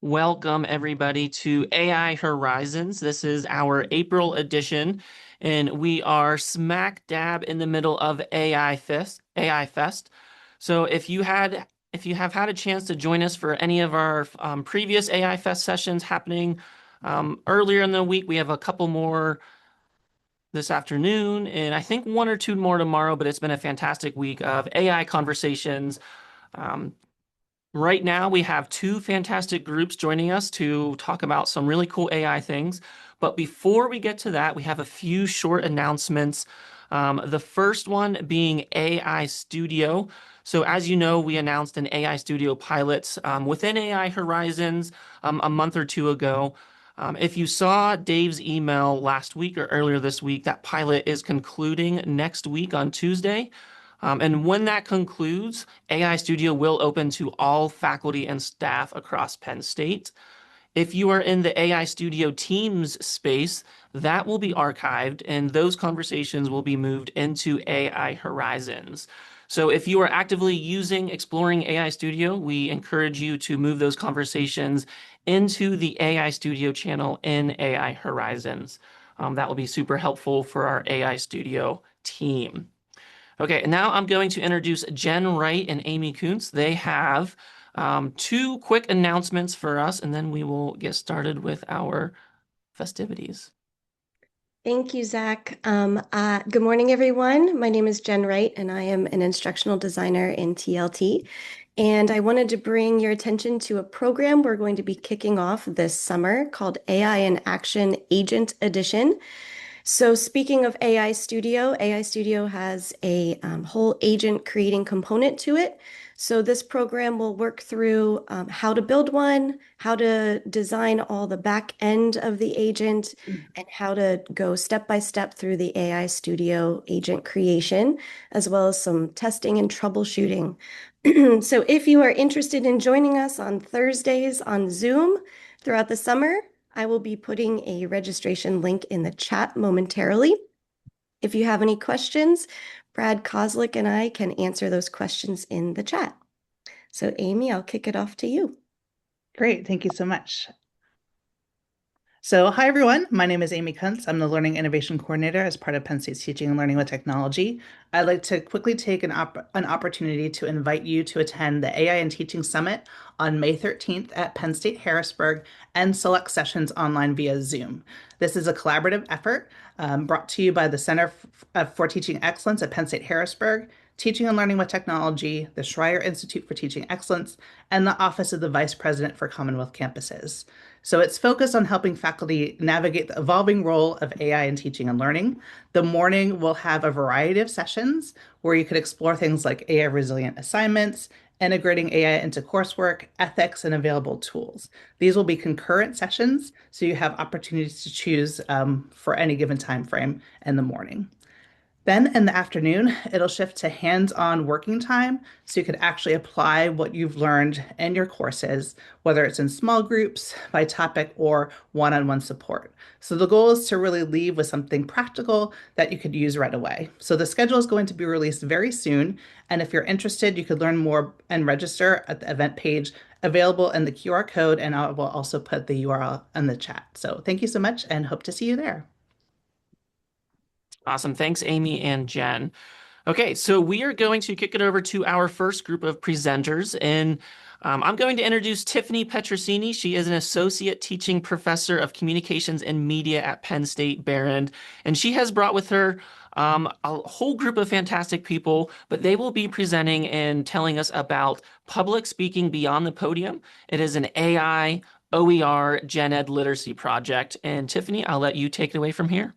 Welcome, everybody, to AI Horizons. This is our April edition, and we are smack dab in the middle of AI Fest. So if you have had a chance to join us for any of our previous AI Fest sessions happening earlier in the week, we have a couple more this afternoon, and I think one or two more tomorrow, but it's been a fantastic week of AI conversations. Um, Right now, we have two fantastic groups joining us to talk about some really cool AI things. But before we get to that, we have a few short announcements. The first one being AI Studio. So, as you know, we announced an AI Studio pilot within AI Horizons a month or two ago. If you saw Dave's email last week or earlier this week, that pilot is concluding next week on Tuesday. And when that concludes, AI Studio will open to all faculty and staff across Penn State. If you are in the AI Studio Teams space, that will be archived and those conversations will be moved into AI Horizons. So if you are actively exploring AI Studio, we encourage you to move those conversations into the AI Studio channel in AI Horizons. That will be super helpful for our AI Studio team. Okay, and now I'm going to introduce Jen Wright and Amy Kuntz. They have two quick announcements for us, and then we will get started with our festivities. Thank you, Zach. Good morning, everyone. My name is Jen Wright, and I am an instructional designer in TLT. And I wanted to bring your attention to a program we're going to be kicking off this summer called AI in Action Agent Edition. So speaking of AI Studio has a whole agent creating component to it. So this program will work through how to build one, how to design all the back end of the agent, and how to go step by step through the AI Studio agent creation, as well as some testing and troubleshooting. So if you are interested in joining us on Thursdays on Zoom throughout the summer, I will be putting a registration link in the chat momentarily. If you have any questions, Brad Kozlik and I can answer those questions in the chat. So Amy, I'll kick it off to you. Great, thank you so much. So hi everyone, my name is Amy Kuntz. I'm the Learning Innovation Coordinator as part of Penn State's Teaching and Learning with Technology. I'd like to quickly take an opportunity to invite you to attend the AI and Teaching Summit on May 13th at Penn State Harrisburg and select sessions online via Zoom. This is a collaborative effort brought to you by the Center for Teaching Excellence at Penn State Harrisburg, Teaching and Learning with Technology, the Schreier Institute for Teaching Excellence, and the Office of the Vice President for Commonwealth Campuses. So it's focused on helping faculty navigate the evolving role of AI in teaching and learning. The morning will have a variety of sessions where you could explore things like AI resilient assignments, integrating AI into coursework, ethics, and available tools. These will be concurrent sessions, so you have opportunities to choose for any given time frame in the morning. Then in the afternoon, it'll shift to hands-on working time, so you could actually apply what you've learned in your courses, whether it's in small groups, by topic, or one-on-one support. So the goal is to really leave with something practical that you could use right away. So the schedule is going to be released very soon, and if you're interested, you could learn more and register at the event page available in the QR code, and I will also put the URL in the chat. So thank you so much and hope to see you there. Awesome. Thanks, Amy and Jen. Okay, so we are going to kick it over to our first group of presenters, and I'm going to introduce Tiffany Petrosini. She is an associate teaching professor of communications and media at Penn State Behrend, and she has brought with her a whole group of fantastic people, but they will be presenting and telling us about public speaking beyond the podium. It is an AI OER Gen Ed literacy project, and Tiffany, I'll let you take it away from here.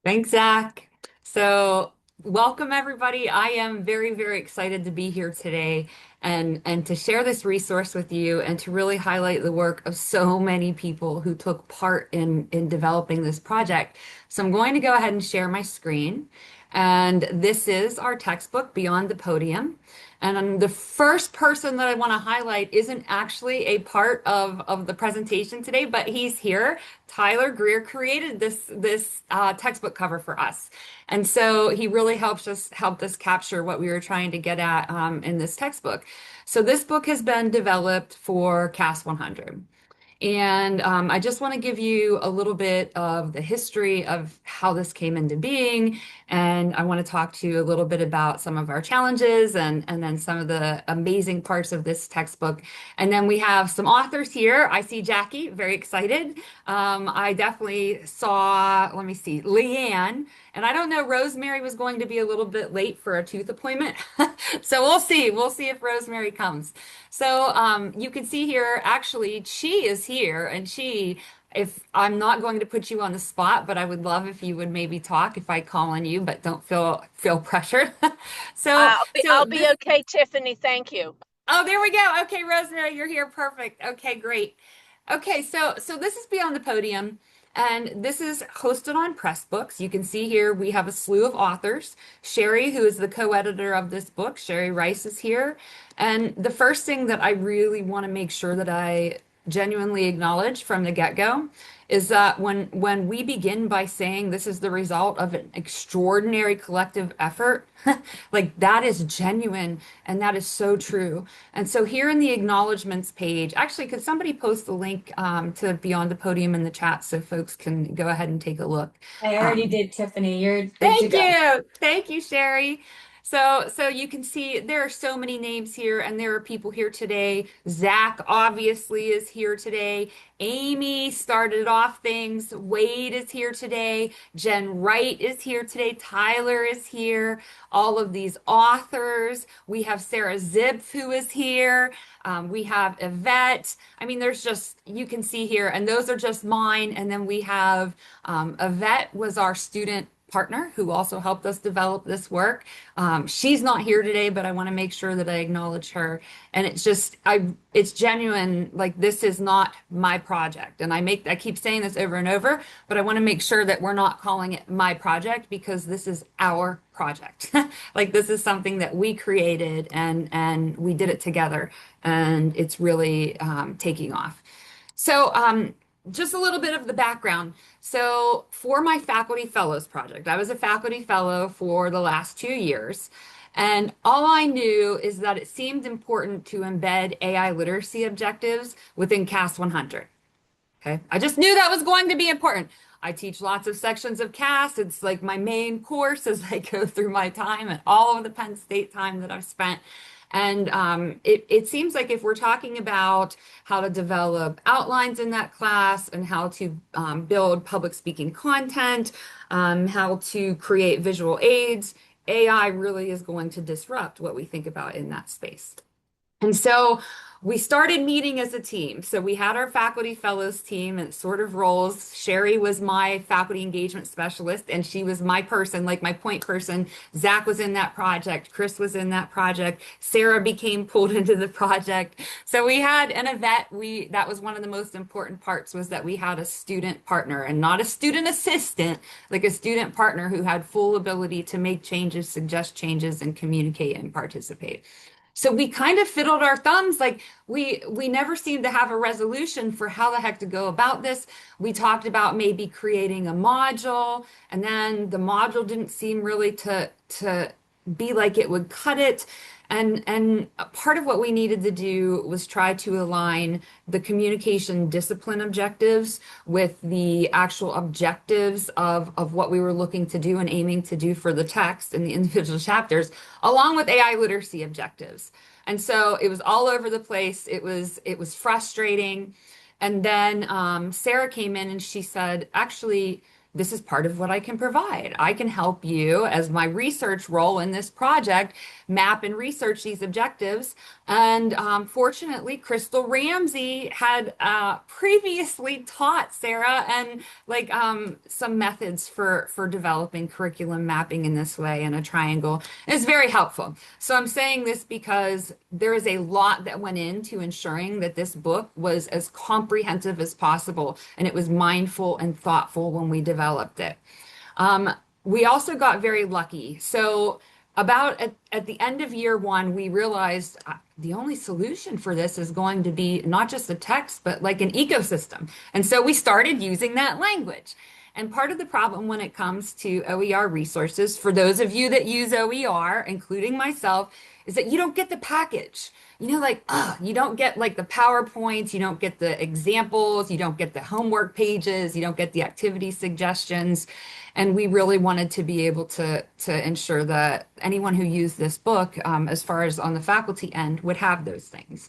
Thanks, Zach. So welcome, everybody. I am very, very excited to be here today and to share this resource with you and to really highlight the work of so many people who took part in developing this project. So I'm going to go ahead and share my screen. And this is our textbook, Beyond the Podium. And the first person that I want to highlight isn't actually a part of the presentation today, but he's here. Tyler Greer created this textbook cover for us. And so he really helped us capture what we were trying to get at in this textbook. So this book has been developed for CAS 100. And I just want to give you a little bit of the history of how this came into being. And I want to talk to you a little bit about some of our challenges and then some of the amazing parts of this textbook. And then we have some authors here. I see Jackie, very excited. I definitely saw, let me see, Leanne. And I don't know, Rosemary was going to be a little bit late for a tooth appointment. So we'll see. We'll see if Rosemary comes. So you can see here, actually, she is here, and if I'm not going to put you on the spot, but I would love if you would maybe talk if I call on you, but don't feel pressured. So, I'll be okay, Tiffany. Thank you. oh, there we go. Okay, Rosemary, you're here. Perfect. Okay, great. Okay, so this is Beyond the Podium, and this is hosted on Pressbooks. You can see here we have a slew of authors. Sherry, who is the co-editor of this book, Sherry Rice is here. And the first thing that I really want to make sure that I genuinely acknowledge from the get-go is that when we begin by saying this is the result of an extraordinary collective effort, like that is genuine and that is so true. And so here in the acknowledgments page, actually, could somebody post the link to Beyond the Podium in the chat so folks can go ahead and take a look? I already did, Tiffany. You're good to Thank go. you. Thank you, Sherry. So you can see there are so many names here, and there are people here today. Zach obviously is here today. Amy started off things. Wade is here today. Jen Wright is here today. Tyler is here. All of these authors. We have Sarah Zipf who is here. We have Yvette. I mean, there's just, you can see here, and those are just mine. And then we have Yvette was our student partner who also helped us develop this work. She's not here today, but I want to make sure that I acknowledge her. And it's genuine. Like, this is not my project. And I keep saying this over and over, but I want to make sure that we're not calling it my project because this is our project. Like, this is something that we created and we did it together, and it's really taking off. So, just a little bit of the background. So for my faculty fellows project, I was a faculty fellow for the last 2 years. And all I knew is that it seemed important to embed AI literacy objectives within CAS 100. Okay. I just knew that was going to be important. I teach lots of sections of CAS. It's like my main course as I go through my time and all of the Penn State time that I've spent. And it seems like if we're talking about how to develop outlines in that class and how to build public speaking content, how to create visual aids, AI really is going to disrupt what we think about in that space. And so we started meeting as a team. So we had our faculty fellows team and it sort of roles. Sherry was my faculty engagement specialist and she was my person, like my point person. Zach was in that project. Chris was in that project. Sarah became pulled into the project. So we had an Yvette. That was one of the most important parts, was that we had a student partner and not a student assistant, like a student partner who had full ability to make changes, suggest changes, and communicate and participate. So we kind of fiddled our thumbs, like we never seemed to have a resolution for how the heck to go about this. We talked about maybe creating a module, and then the module didn't seem really to be like it would cut it. And part of what we needed to do was try to align the communication discipline objectives with the actual objectives of what we were looking to do and aiming to do for the text in the individual chapters, along with AI literacy objectives. And so it was all over the place. It was frustrating. And then Sarah came in and she said, actually, this is part of what I can provide. I can help you as my research role in this project map and research these objectives. And fortunately, Crystal Ramsey had previously taught Sarah and like some methods for developing curriculum mapping in this way in a triangle. It's very helpful. So I'm saying this because there is a lot that went into ensuring that this book was as comprehensive as possible, and it was mindful and thoughtful when we developed it. We also got very lucky. So at the end of year one, we realized the only solution for this is going to be not just a text, but like an ecosystem. And so we started using that language. And part of the problem when it comes to OER resources, for those of you that use OER, including myself, is that you don't get the package. You don't get like the PowerPoints, you don't get the examples, you don't get the homework pages, you don't get the activity suggestions. And we really wanted to be able to ensure that anyone who used this book, as far as on the faculty end, would have those things.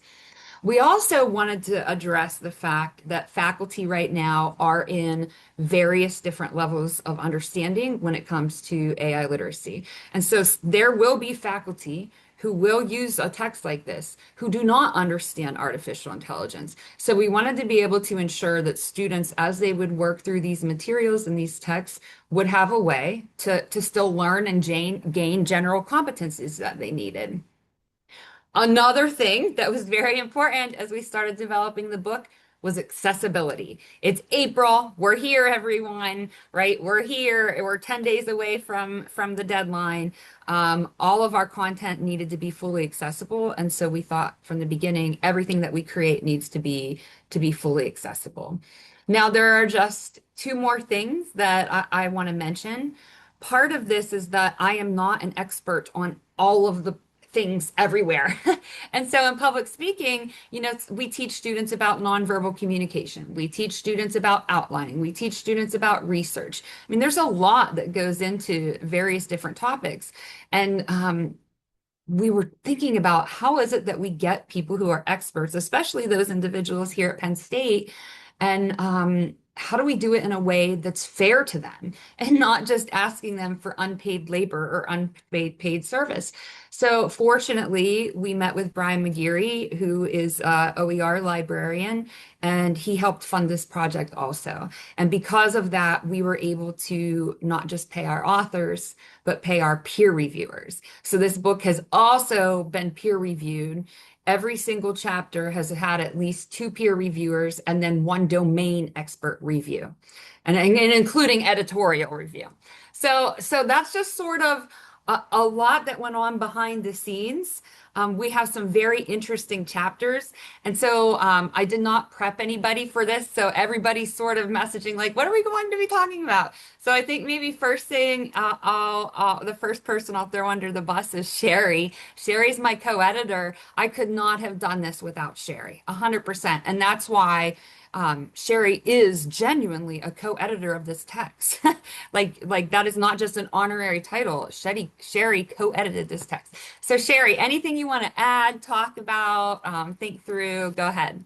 We also wanted to address the fact that faculty right now are in various different levels of understanding when it comes to AI literacy. And so there will be faculty who will use a text like this who do not understand artificial intelligence. So we wanted to be able to ensure that students, as they would work through these materials and these texts, would have a way to still learn and gain general competencies that they needed. Another thing that was very important as we started developing the book was accessibility. It's April. We're here, everyone, right? We're here. We're 10 days away from the deadline. All of our content needed to be fully accessible. And so we thought from the beginning, everything that we create needs to be fully accessible. Now, there are just two more things that I want to mention. Part of this is that I am not an expert on all of the things everywhere. And so in public speaking, we teach students about nonverbal communication. We teach students about outlining. We teach students about research. I mean, there's a lot that goes into various different topics. And we were thinking about how is it that we get people who are experts, especially those individuals here at Penn State, and how do we do it in a way that's fair to them and not just asking them for unpaid labor or unpaid service? So fortunately, we met with Brian McGeary, who is OER librarian, and he helped fund this project also. And because of that, we were able to not just pay our authors, but pay our peer reviewers. So this book has also been peer reviewed. Every single chapter has had at least 2 peer reviewers and then 1 domain expert review, and including editorial review. So that's just sort of a lot that went on behind the scenes. We have some very interesting chapters. And so I did not prep anybody for this. So everybody's sort of messaging like, what are we going to be talking about? So I think maybe first thing, the first person I'll throw under the bus is Sherry. Sherry's my co-editor. I could not have done this without Sherry, 100%. And that's why Sherry is genuinely a co-editor of this text. Like that is not just an honorary title. Sherry co-edited this text. So Sherry, anything you want to add, talk about, think through, go ahead.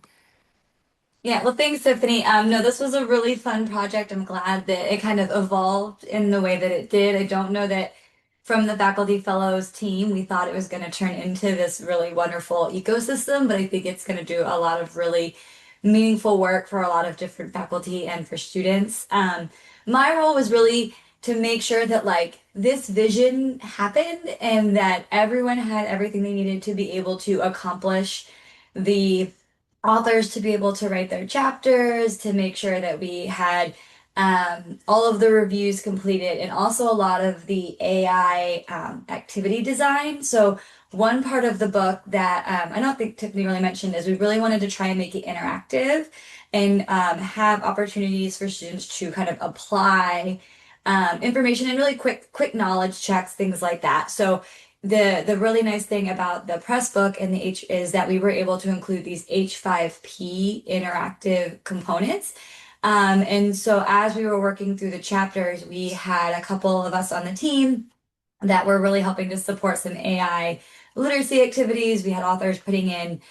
Yeah, well, thanks, Tiffany. No, this was a really fun project. I'm glad that it kind of evolved in the way that it did. I don't know that from the faculty fellows team, we thought it was going to turn into this really wonderful ecosystem, but I think it's going to do a lot of really meaningful work for a lot of different faculty and for students. My role was really to make sure that like this vision happened and that everyone had everything they needed to be able to accomplish the authors to be able to write their chapters, to make sure that we had all of the reviews completed, and also a lot of the AI activity design. So one part of the book that I don't think Tiffany really mentioned is we really wanted to try and make it interactive and have opportunities for students to kind of apply information and really quick knowledge checks, things like that. So the really nice thing about the press book and the H is that we were able to include these H5P interactive components. And so as we were working through the chapters, we had a couple of us on the team that were really helping to support some AI literacy activities. We had authors putting in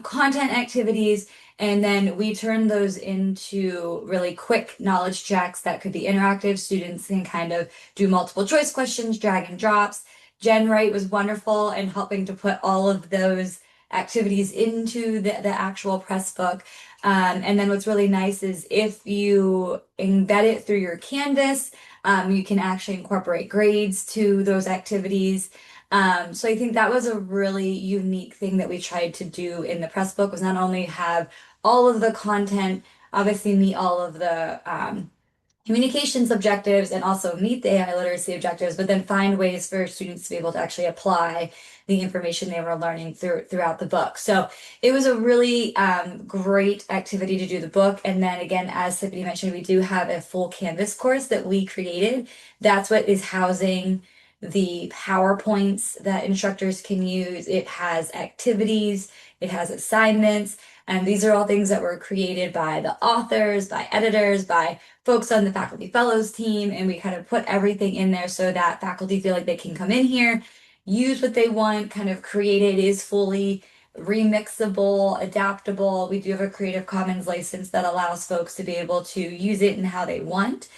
content activities, and then we turned those into really quick knowledge checks that could be interactive. Students can kind of do multiple choice questions, drag and drops. Jen Wright was wonderful in helping to put all of those activities into the actual press book. And then what's really nice is if you embed it through your Canvas, you can actually incorporate grades to those activities. So I think that was a really unique thing that we tried to do in the press book, was not only have all of the content obviously meet all of the communications objectives and also meet the AI literacy objectives, but then find ways for students to be able to actually apply the information they were learning throughout the book. So it was a really great activity to do the book. And then again, as Tiffany mentioned, we do have a full Canvas course that we created. That's what is housing the PowerPoints that instructors can use. It has activities, it has assignments, and these are all things that were created by the authors, by editors, by folks on the faculty fellows team, and we kind of put everything in there so that faculty feel like they can come in here, use what they want, kind of create it. It is fully remixable, adaptable. We do have a Creative Commons license that allows folks to be able to use it in how they want.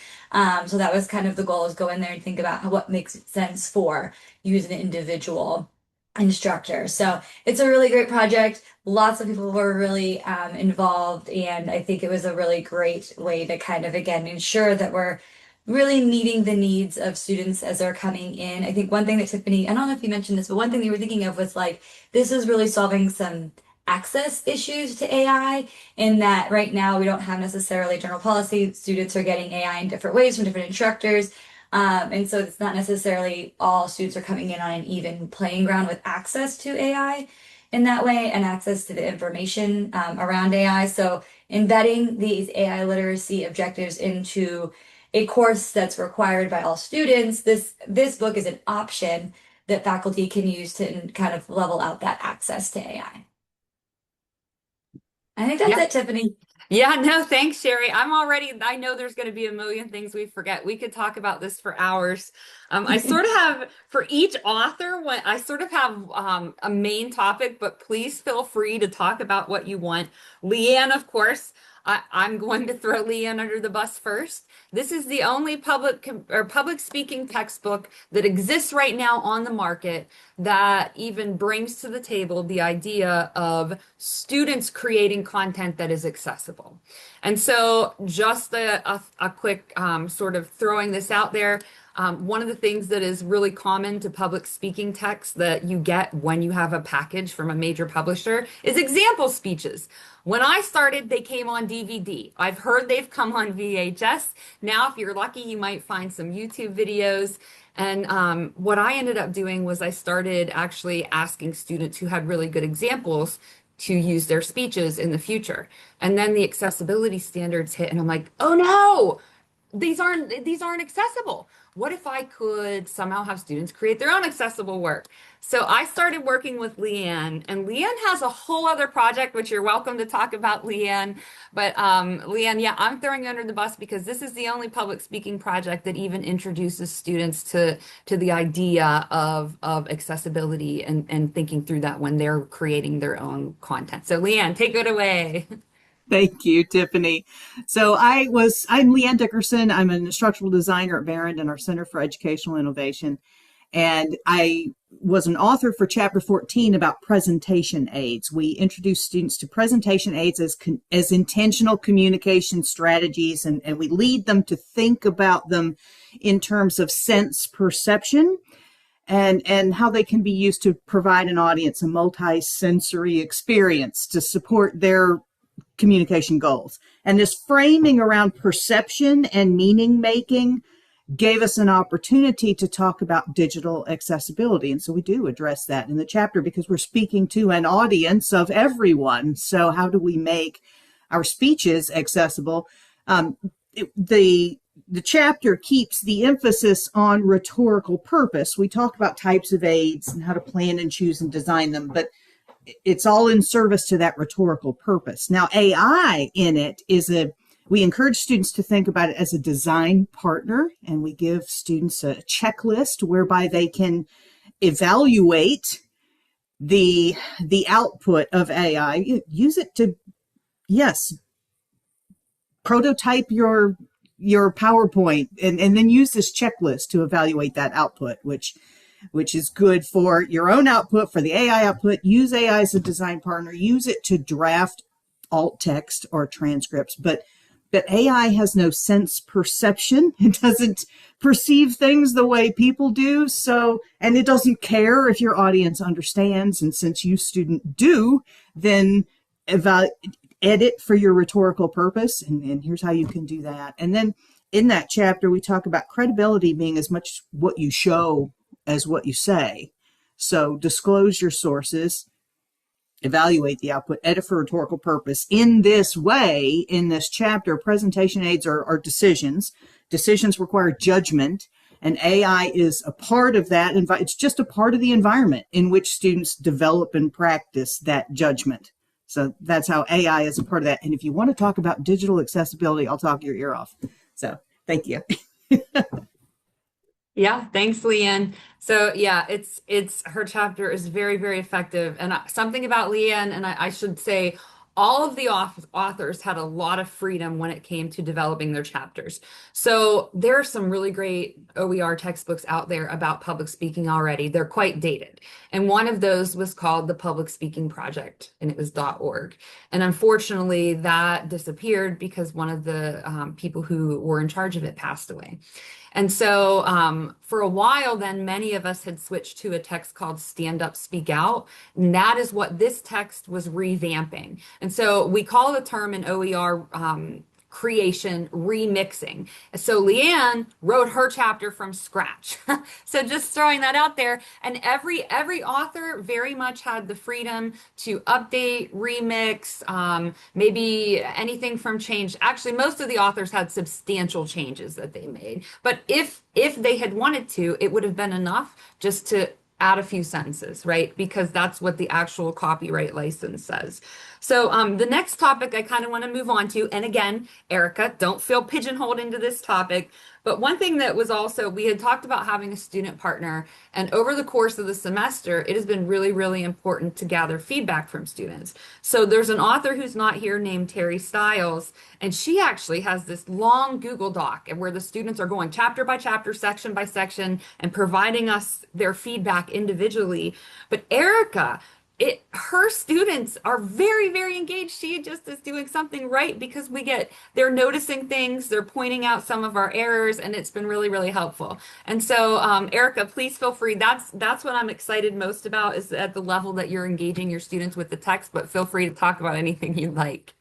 So that was kind of the goal, is go in there and think about what makes sense for you as an individual instructor. So it's a really great project. Lots of people were really involved, and I think it was a really great way to kind of, again, ensure that we're really meeting the needs of students as they're coming in. I think one thing that Tiffany, I don't know if you mentioned this, but one thing that you were thinking of was like, this is really solving some access issues to AI, in that right now we don't have necessarily general policy. Students are getting AI in different ways from different instructors. And so it's not necessarily all students are coming in on an even playing ground with access to AI in that way, and access to the information around AI. So embedding these AI literacy objectives into a course that's required by all students, this book is an option that faculty can use to kind of level out that access to AI. I think that's Yeah. it, Tiffany. Yeah, no, thanks, Sherry. I know there's going to be a million things we forget. We could talk about this for hours. I sort of have, for each author, I sort of have a main topic, but please feel free to talk about what you want. Leanne, of course, I'm going to throw Leanne under the bus first. This is the only public speaking textbook that exists right now on the market that even brings to the table the idea of students creating content that is accessible. And so just a quick sort of throwing this out there. One of the things that is really common to public speaking texts that you get when you have a package from a major publisher is example speeches. When I started, they came on DVD. I've heard they've come on VHS. Now, if you're lucky, you might find some YouTube videos. And what I ended up doing was I started actually asking students who had really good examples to use their speeches in the future. And then the accessibility standards hit, and I'm like, oh no, these aren't accessible. What if I could somehow have students create their own accessible work? So I started working with Leanne, and Leanne has a whole other project, which you're welcome to talk about, Leanne. But Leanne, yeah, I'm throwing you under the bus because this is the only public speaking project that even introduces students to the idea of accessibility and thinking through that when they're creating their own content. So Leanne, take it away. Thank you, Tiffany. So I'm Leanne Dickerson. I'm an instructional designer at Barron and our Center for Educational Innovation. And I was an author for Chapter 14 about presentation aids. We introduce students to presentation aids as intentional communication strategies, and we lead them to think about them in terms of sense perception and how they can be used to provide an audience a multi-sensory experience to support their communication goals. And this framing around perception and meaning making gave us an opportunity to talk about digital accessibility. And so we do address that in the chapter because we're speaking to an audience of everyone. So how do we make our speeches accessible? The chapter keeps the emphasis on rhetorical purpose. We talk about types of aids and how to plan and choose and design them, but it's all in service to that rhetorical purpose. Now, AI in it we encourage students to think about it as a design partner, and we give students a checklist whereby they can evaluate the output of AI. Use it to, yes, prototype your PowerPoint and then use this checklist to evaluate that output, which is good for your own output, for the AI output. Use AI as a design partner. Use it to draft alt text or transcripts. But AI has no sense perception. It doesn't perceive things the way people do. And it doesn't care if your audience understands. And since you student do, then edit for your rhetorical purpose. And here's how you can do that. And then in that chapter, we talk about credibility being as much what you show as what you say. So disclose your sources, evaluate the output, edit for rhetorical purpose. In this way, in this chapter, presentation aids are decisions. Decisions require judgment, and AI is a part of that. It's just a part of the environment in which students develop and practice that judgment. So that's how AI is a part of that. And if you want to talk about digital accessibility, I'll talk your ear off. So thank you. Yeah, thanks, Leanne. So yeah, it's her chapter is very, very effective. And something about Leanne, and I should say, all of the authors had a lot of freedom when it came to developing their chapters. So there are some really great OER textbooks out there about public speaking already. They're quite dated. And one of those was called the Public Speaking Project, and it was .org. And unfortunately, that disappeared because one of the people who were in charge of it passed away. And so for a while, then many of us had switched to a text called Stand Up, Speak Out. And that is what this text was revamping. And so we call the term in OER creation remixing. So Leanne wrote her chapter from scratch. So just throwing that out there. And every author very much had the freedom to update, remix, maybe anything from change. Actually, most of the authors had substantial changes that they made. But if they had wanted to, it would have been enough just to add a few sentences, right? Because that's what the actual copyright license says. So the next topic I kind of want to move on to, and again, Erica, don't feel pigeonholed into this topic, but one thing that was also, we had talked about having a student partner, and over the course of the semester, it has been really, really important to gather feedback from students. So there's an author who's not here named Terry Stiles, and she actually has this long Google Doc where the students are going chapter by chapter, section by section, and providing us their feedback individually. But Erica, her students are very, very engaged. She just is doing something right because they're noticing things, they're pointing out some of our errors, and it's been really, really helpful. And so, Erica, please feel free. That's what I'm excited most about, is at the level that you're engaging your students with the text, but feel free to talk about anything you'd like.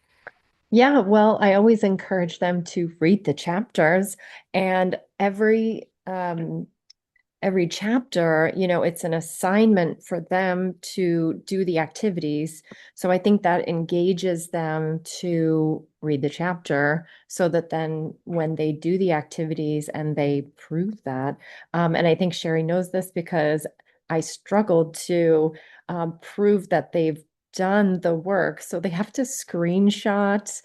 Yeah, well, I always encourage them to read the chapters, and every chapter, it's an assignment for them to do the activities. So I think that engages them to read the chapter so that then when they do the activities and they prove that, and I think Sherry knows this because I struggled to prove that they've done the work. So they have to screenshot.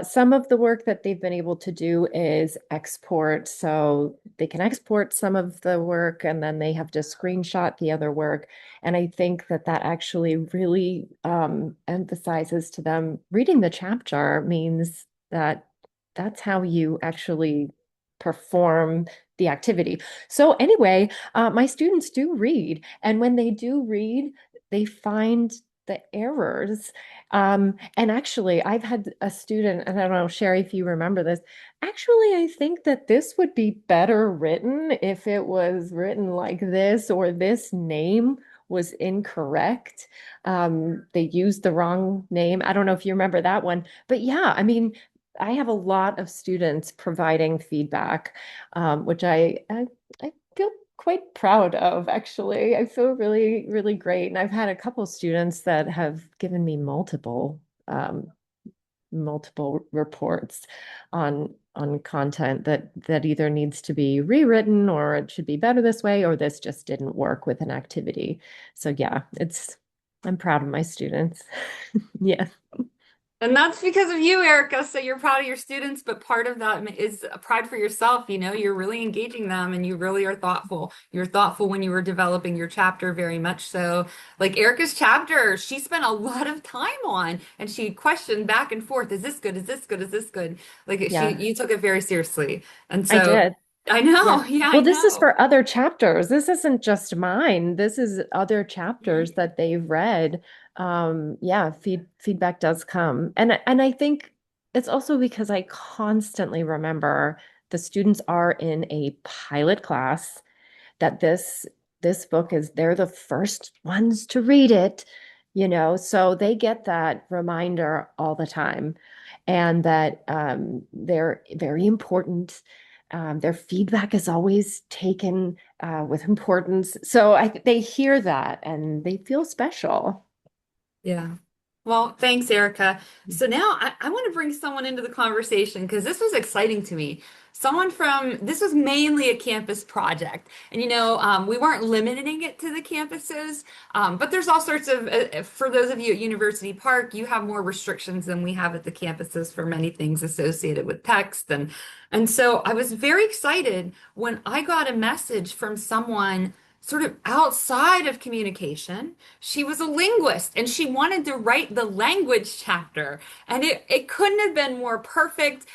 Some of the work that they've been able to do is export. So they can export some of the work and then they have to screenshot the other work. And I think that actually really emphasizes to them reading the chapter means that that's how you actually perform the activity. So anyway, my students do read. And when they do read, they find the errors. And actually, I've had a student, and I don't know, Sherry, if you remember this, actually, I think that this would be better written if it was written like this, or this name was incorrect. They used the wrong name. I don't know if you remember that one, but yeah, I mean, I have a lot of students providing feedback, which I feel quite proud of, actually. I feel really, really great. And I've had a couple of students that have given me multiple reports on content that either needs to be rewritten, or it should be better this way, or this just didn't work with an activity. So yeah, I'm proud of my students. Yeah. And that's because of you, Erica. So you're proud of your students, but part of that is a pride for yourself. You're really engaging them and you really are thoughtful. You're thoughtful when you were developing your chapter, very much so. Like Erica's chapter, she spent a lot of time on, and she questioned back and forth, is this good? Is this good? Is this good? Like Yeah. you took it very seriously. And so I did. I know. Yeah, Well, I this is know. for other chapters. This isn't just mine. This is other chapters that they've read. Yeah, feedback does come. And I think it's also because I constantly remember the students are in a pilot class, that this book they're the first ones to read it. so they get that reminder all the time, and that they're very important. Their feedback is always taken with importance. So they hear that and they feel special. Yeah. Well, thanks, Erica. So now I want to bring someone into the conversation because this was exciting to me. This was mainly a campus project. And, we weren't limiting it to the campuses, but there's all sorts of, for those of you at University Park, you have more restrictions than we have at the campuses for many things associated with text. And so I was very excited when I got a message from someone sort of outside of communication. She was a linguist and she wanted to write the language chapter. And it couldn't have been more perfect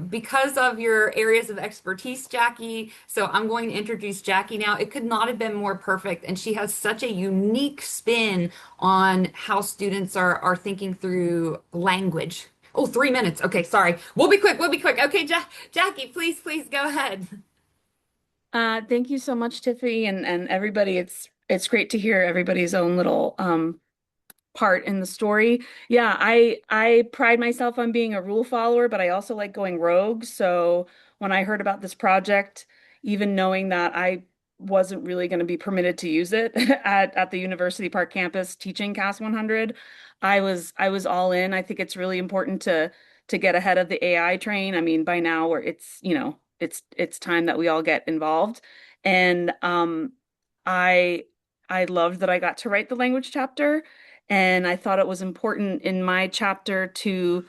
because of your areas of expertise, Jackie. So I'm going to introduce Jackie now. It could not have been more perfect. And she has such a unique spin on how students are thinking through language. Oh, 3 minutes. Okay, sorry. We'll be quick. We'll be quick. Okay, Jackie, please go ahead. Thank you so much, Tiffany, and everybody. It's great to hear everybody's own little part in the story. Yeah, I pride myself on being a rule follower, but I also like going rogue. So when I heard about this project, even knowing that I wasn't really going to be permitted to use it at the University Park campus teaching CAS 100, I was all in. I think it's really important to get ahead of the AI train. I mean, by now where it's time that we all get involved. And I I loved that I got to write the language chapter, and I thought it was important in my chapter to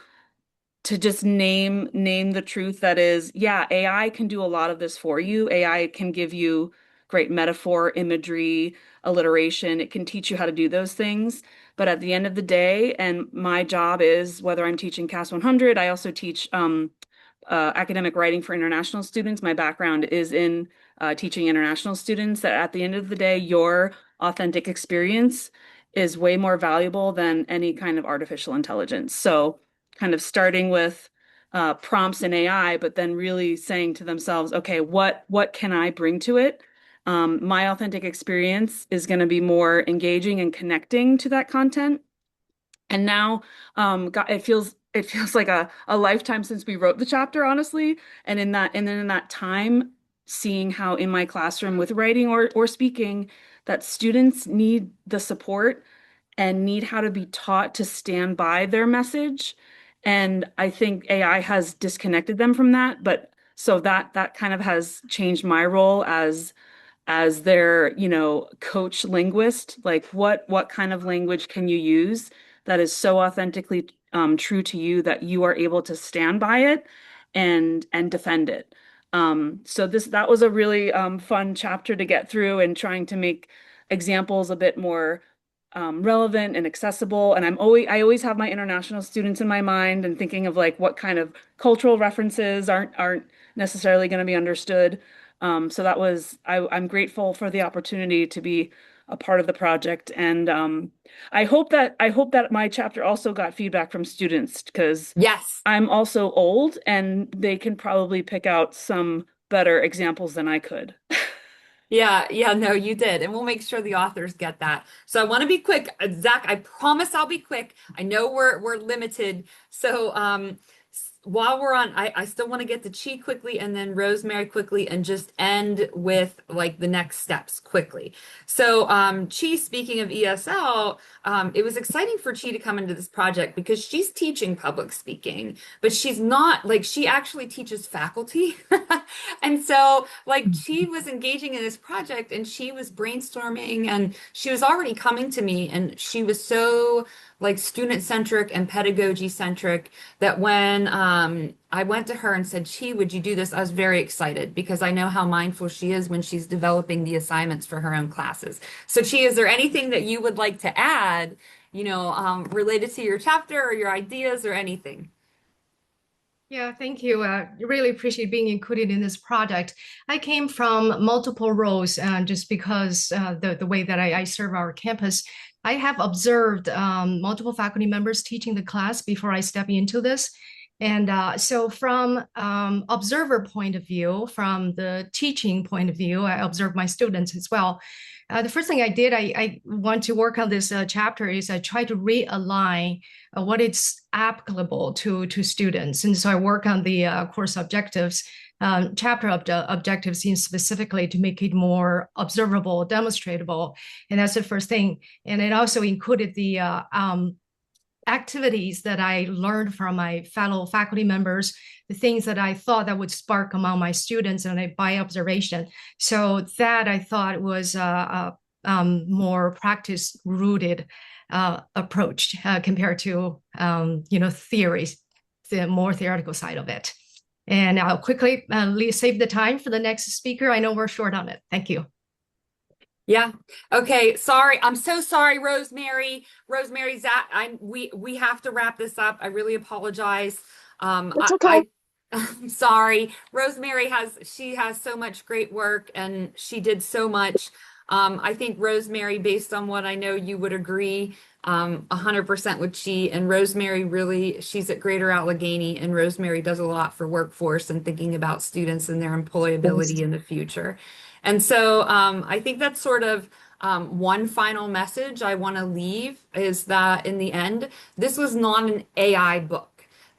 just name the truth that is, yeah, AI can do a lot of this for you. AI can give you great metaphor, imagery, alliteration. It can teach you how to do those things. But at the end of the day, and my job is, whether I'm teaching CAS 100, I also teach academic writing for international students. My background is in teaching international students. That at the end of the day, your authentic experience is way more valuable than any kind of artificial intelligence. So kind of starting with prompts in AI, but then really saying to themselves, okay, what can I bring to it? My authentic experience is going to be more engaging and connecting to that content. And now, it feels like a lifetime since we wrote the chapter, honestly. And in that time, seeing how in my classroom with writing or speaking, that students need the support and need how to be taught to stand by their message. And I think AI has disconnected them from that. But so that kind of has changed my role as their, coach linguist. Like what kind of language can you use that is so authentically true to you that you are able to stand by it and defend it. So that was a really fun chapter to get through, and trying to make examples a bit more relevant and accessible. And I always have my international students in my mind and thinking of like what kind of cultural references aren't necessarily going to be understood. So I'm grateful for the opportunity to be a part of the project. And I hope that my chapter also got feedback from students, because Yes. I'm also old and they can probably pick out some better examples than I could. Yeah, no, you did. And we'll make sure the authors get that. So I want to be quick. Zach, I promise I'll be quick. I know we're limited. So while we're on, I still want to get to Chi quickly and then Rosemary quickly and just end with like the next steps quickly. So Chi, speaking of ESL, it was exciting for Chi to come into this project because she's teaching public speaking, but she's not like, she actually teaches faculty. And so like she was engaging in this project and she was brainstorming and she was already coming to me, and she was so like student centric and pedagogy centric that when I went to her and said, Chi, would you do this? I was very excited because I know how mindful she is when she's developing the assignments for her own classes. So Chi, is there anything that you would like to add, related to your chapter or your ideas or anything? Yeah, thank you. Really appreciate being included in this project. I came from multiple roles, just because the way that I serve our campus. I have observed multiple faculty members teaching the class before I step into this. And so from observer point of view, from the teaching point of view, I observe my students as well. The first thing I did, I want to work on this chapter is I try to realign what is applicable to students. And so I work on the course objectives, chapter objectives in specifically to make it more observable, demonstratable. And that's the first thing. And it also included the activities that I learned from my fellow faculty members, the things that I thought that would spark among my students and by observation. So that I thought was a more practice rooted approach compared to theories, the more theoretical side of it. And I'll quickly save the time for the next speaker. I know we're short on it. Thank you. Yeah. Okay. Sorry. I'm so sorry, Rosemary. Rosemary, Zach, we have to wrap this up. I really apologize. It's okay. I'm sorry. Rosemary she has so much great work and she did so much. I think Rosemary, based on what I know, you would agree 100% with she. And Rosemary really, she's at Greater Allegheny, and Rosemary does a lot for workforce and thinking about students and their employability in the future. And so I think that's sort of one final message I want to leave is that in the end, this was not an AI book.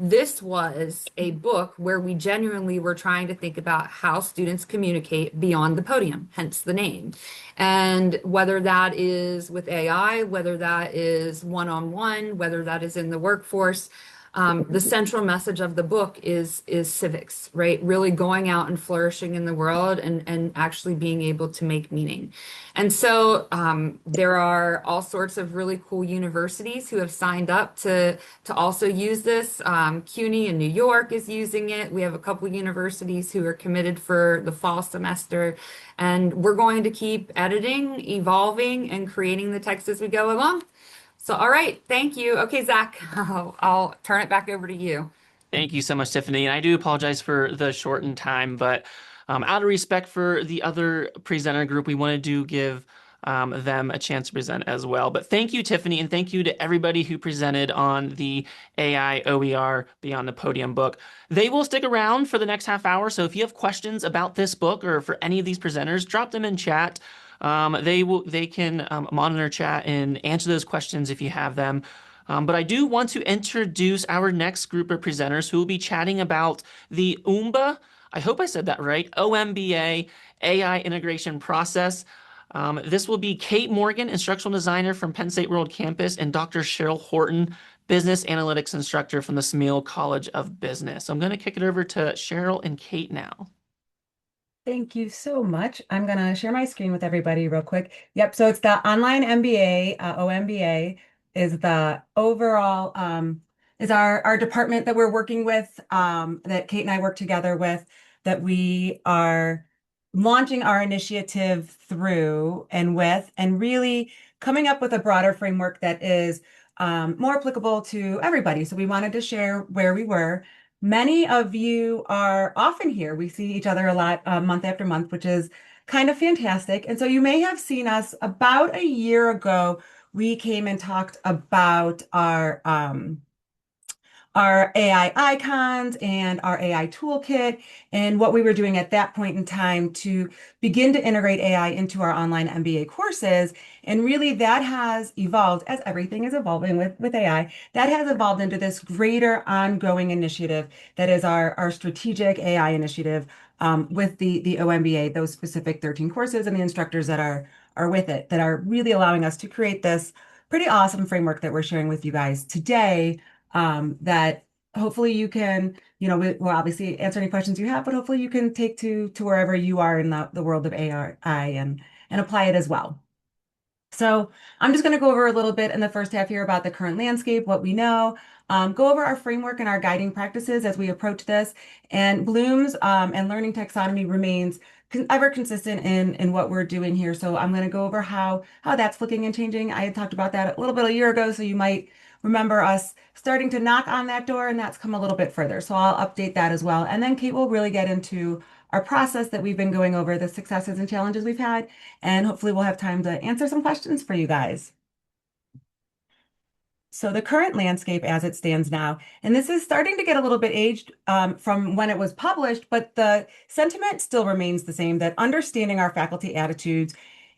This was a book where we genuinely were trying to think about how students communicate beyond the podium, hence the name. And whether that is with AI, whether that is one-on-one, whether that is in the workforce, the central message of the book is civics, right? Really going out and flourishing in the world and actually being able to make meaning. And so there are all sorts of really cool universities who have signed up to also use this. CUNY in New York is using it. We have a couple of universities who are committed for the fall semester. And we're going to keep editing, evolving, and creating the text as we go along. So, all right, thank you. Okay, Zach, I'll turn it back over to you. Thank you so much, Tiffany. And I do apologize for the shortened time, but out of respect for the other presenter group, we wanted to give them a chance to present as well. But thank you, Tiffany, and thank you to everybody who presented on the AI OER Beyond the Podium book. They will stick around for the next half hour, so if you have questions about this book or for any of these presenters, drop them in chat. They can monitor chat and answer those questions if you have them. But I do want to introduce our next group of presenters who will be chatting about the OMBA, I hope I said that right, OMBA AI integration process. This will be Kate Morgan, instructional designer from Penn State World Campus, and Dr. Cheryl Horton, business analytics instructor from the Smeal College of Business. So I'm going to kick it over to Cheryl and Kate now. Thank you so much. I'm going to share my screen with everybody real quick. Yep, so it's the online MBA, OMBA is the overall, is our department that we're working with, that Kate and I work together with, that we are launching our initiative through and with, and really coming up with a broader framework that is more applicable to everybody. So we wanted to share where we were. Many of you are often here. We see each other a lot month after month, which is kind of fantastic. And so you may have seen us about a year ago. We came and talked about our AI icons and our AI toolkit and what we were doing at that point in time to begin to integrate AI into our online MBA courses. And really that has evolved, as everything is evolving with AI, that has evolved into this greater ongoing initiative that is our strategic AI initiative with the OMBA, those specific 13 courses and the instructors that are with it, that are really allowing us to create this pretty awesome framework that we're sharing with you guys today. That hopefully you can, we'll obviously answer any questions you have, but hopefully you can take to wherever you are in the world of AI and apply it as well. So I'm just going to go over a little bit in the first half here about the current landscape, what we know, go over our framework and our guiding practices as we approach this. And Bloom's and learning taxonomy remains ever consistent in what we're doing here. So I'm going to go over how that's looking and changing. I had talked about that a little bit a year ago, so you might remember us starting to knock on that door, and that's come a little bit further. So I'll update that as well. And then Kate will really get into our process that we've been going over, the successes and challenges we've had, and hopefully we'll have time to answer some questions for you guys. So the current landscape as it stands now, and this is starting to get a little bit aged from when it was published, but the sentiment still remains the same, that understanding our faculty attitudes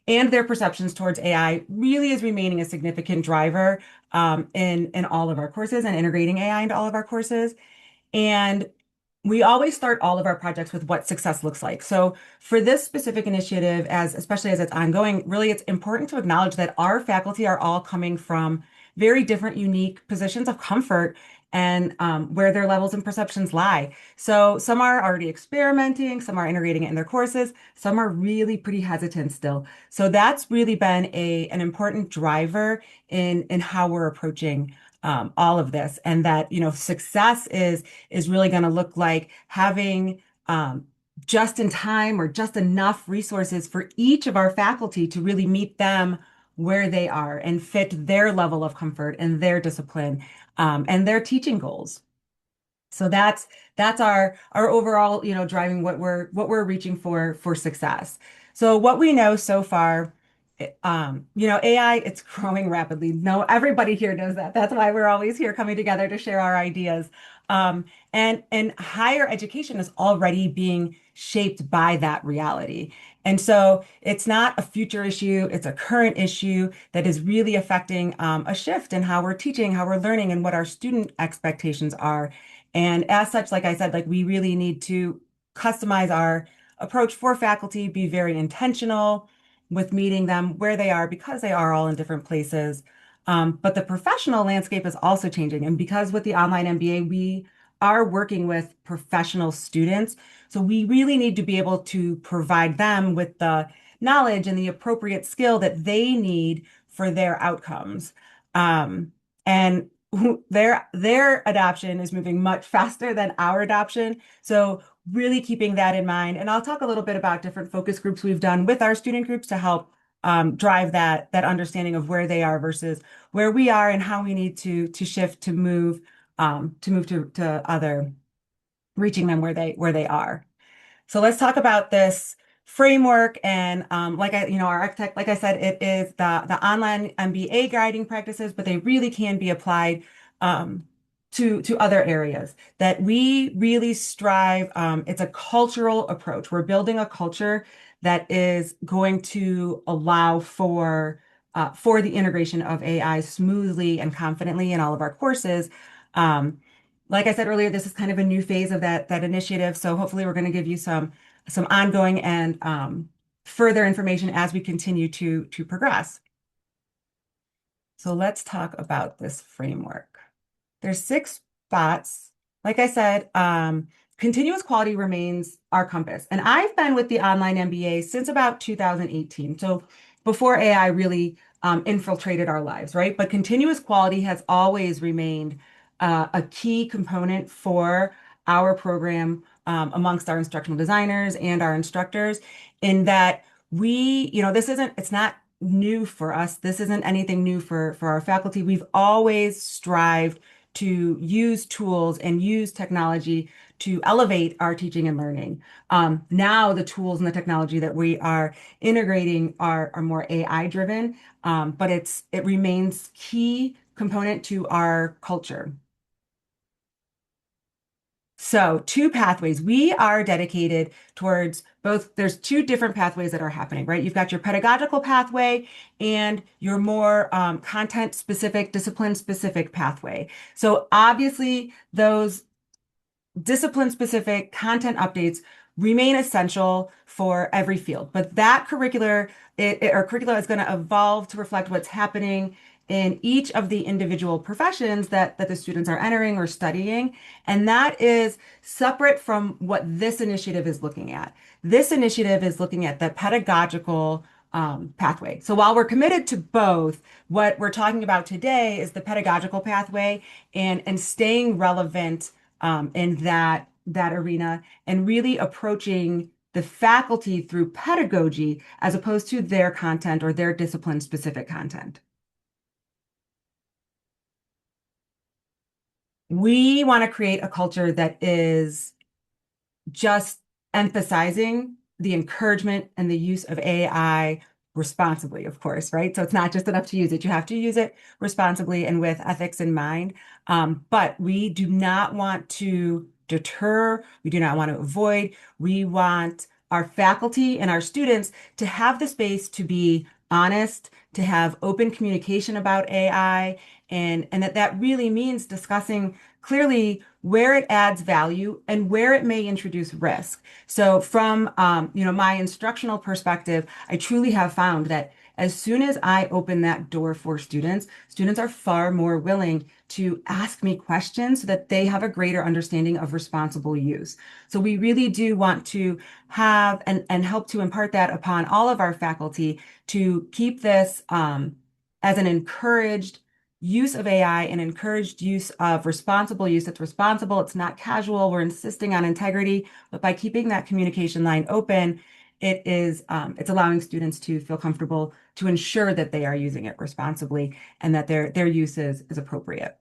and their perceptions towards AI really is remaining a significant driver in all of our courses and integrating AI into all of our courses. And we always start all of our projects with what success looks like. So for this specific initiative, especially as it's ongoing, really it's important to acknowledge that our faculty are all coming from very different, unique positions of comfort and where their levels and perceptions lie. So some are already experimenting, some are integrating it in their courses, some are really pretty hesitant still. So that's really been an important driver in how we're approaching all of this, and that success is really going to look like having just in time or just enough resources for each of our faculty to really meet them where they are and fit their level of comfort and their discipline and their teaching goals. So that's our overall, driving what we're reaching for success. So what we know so far, AI, it's growing rapidly. No, everybody here knows that. That's why we're always here coming together to share our ideas. And higher education is already being shaped by that reality. And so it's not a future issue, it's a current issue that is really affecting a shift in how we're teaching, how we're learning, and what our student expectations are. And as such, like I said, like we really need to customize our approach for faculty, be very intentional with meeting them where they are because they are all in different places. But the professional landscape is also changing. And because with the online MBA, we are working with professional students. So we really need to be able to provide them with the knowledge and the appropriate skill that they need for their outcomes. And their adoption is moving much faster than our adoption. So really keeping that in mind. And I'll talk a little bit about different focus groups we've done with our student groups to help drive that understanding of where they are versus where we are and how we need to shift to move to other reaching them where they are. So let's talk about this framework. And our architect, like I said, it is the online MBA guiding practices, but they really can be applied to other areas that we really strive. It's a cultural approach. We're building a culture that is going to allow for the integration of AI smoothly and confidently in all of our courses. Like I said earlier, this is kind of a new phase of that initiative. So hopefully we're going to give you some ongoing and further information as we continue to progress. So let's talk about this framework. There's 6 spots. Like I said, continuous quality remains our compass. And I've been with the online MBA since about 2018. So before AI really infiltrated our lives, right? But continuous quality has always remained a key component for our program amongst our instructional designers and our instructors, in that it's not new for us. This isn't anything new for our faculty. We've always strived to use tools and use technology to elevate our teaching and learning. Now the tools and the technology that we are integrating are more AI driven, but it remains key component to our culture. So 2 pathways. We are dedicated towards both. There's 2 different pathways that are happening, right? You've got your pedagogical pathway and your more content specific, discipline specific pathway. So obviously those discipline specific content updates remain essential for every field, but that curricula is going to evolve to reflect what's happening in each of the individual professions that the students are entering or studying. And that is separate from what this initiative is looking at. This initiative is looking at the pedagogical pathway. So while we're committed to both, what we're talking about today is the pedagogical pathway and staying relevant in that arena and really approaching the faculty through pedagogy as opposed to their content or their discipline specific content. We want to create a culture that is just emphasizing the encouragement and the use of AI responsibly, of course, right? So it's not just enough to use it. You have to use it responsibly and with ethics in mind. But we do not want to deter. We do not want to avoid. We want our faculty and our students to have the space to be honest, to have open communication about AI, and that really means discussing clearly where it adds value and where it may introduce risk. So from my instructional perspective, I truly have found that as soon as I open that door for students, students are far more willing to ask me questions so that they have a greater understanding of responsible use. So we really do want to have and help to impart that upon all of our faculty to keep this as an encouraged use of AI and encouraged use of responsible use. It's responsible, it's not casual. We're insisting on integrity, but by keeping that communication line open, it's allowing students to feel comfortable to ensure that they are using it responsibly and that their use is appropriate.